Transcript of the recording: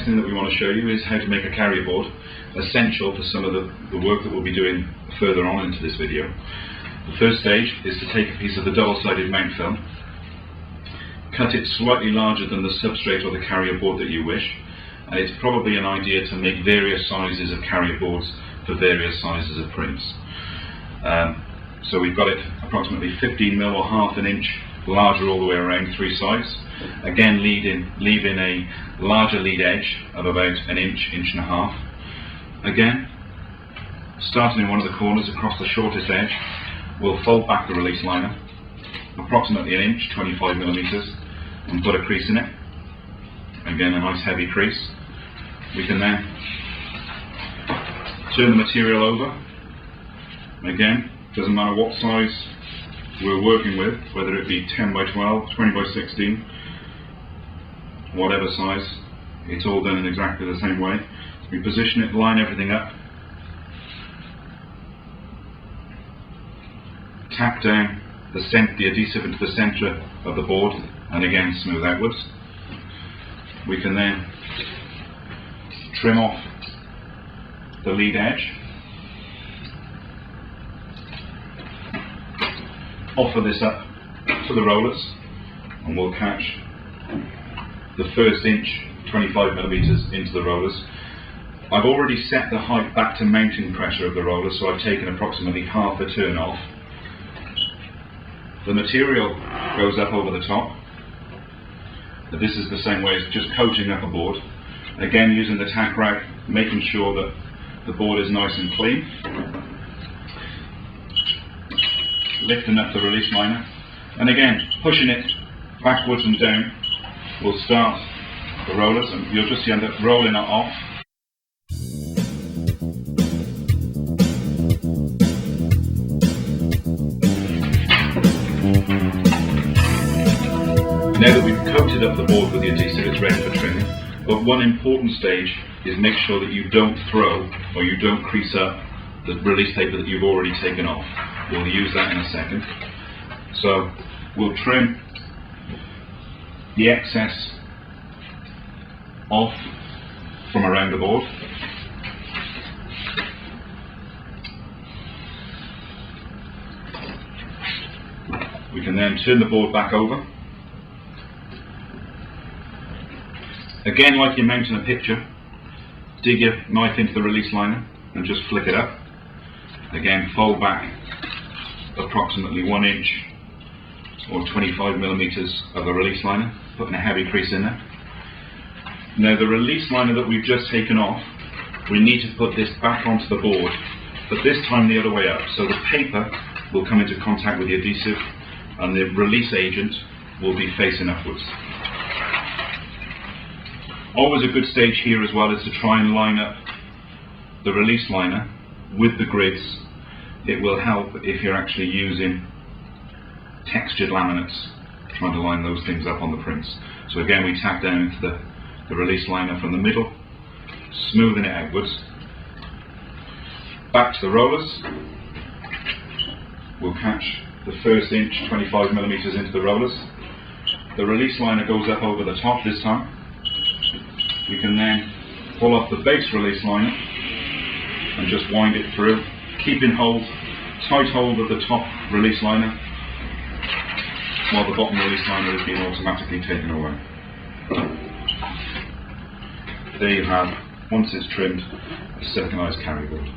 thing that we want to show you is how to make a carrier board, essential for some of the work that we'll be doing further on into this video. The first stage is to take a piece of the double-sided mount film, cut it slightly larger than the substrate or the carrier board that you wish, and it's probably an idea to make various sizes of carrier boards for various sizes of prints. So we've got it approximately 15mm or half an inch larger all the way around, three sides. Again, leaving a larger lead edge of about an inch, inch and a half. Again, starting in one of the corners across the shortest edge, we'll fold back the release liner approximately an inch, 25mm, and put a crease in it. Again, a nice heavy crease. We can then turn the material over. Again, doesn't matter what size we're working with, whether it be 10 by 12, 20 by 16, whatever size, it's all done in exactly the same way. We position it, line everything up, tap down the adhesive into the centre of the board, and again smooth outwards. We can then trim off the lead edge, offer this up to the rollers, and we'll catch the first inch, 25mm, into the rollers. I've already set the height back to mounting pressure of the rollers, so I've taken approximately half a turn off. The material goes up over the top. This is the same way as just coating up a board. Again, using the tack rag, making sure that the board is nice and clean. Lifting up the release liner, and again pushing it backwards and down will start the rollers, and you'll just end up rolling it off. Now that we've coated up the board with the adhesive, it's ready for trimming. But one important stage is make sure that you don't throw or you don't crease up the release paper that you've already taken off. We'll use that in a second. So we'll trim the excess off from around the board. We can then turn the board back over. Again, like you're mounting a picture, dig your knife into the release liner and just flick it up. Again, fold back approximately 1 inch or 25mm of the release liner, putting a heavy crease in there. Now the release liner that we've just taken off, we need to put this back onto the board, but this time the other way up. So the paper will come into contact with the adhesive and the release agent will be facing upwards. Always a good stage here as well is to try and line up the release liner with the grids. It will help if you're actually using textured laminates, trying to line those things up on the prints. So again, we tap down into the release liner from the middle, smoothing it outwards. Back to the rollers. We'll catch the first inch, 25mm, into the rollers. The release liner goes up over the top this time. We can then pull off the base release liner and just wind it through, keeping tight hold of the top release liner while the bottom release liner is being automatically taken away. There you have, once it's trimmed, a siliconized carrier board.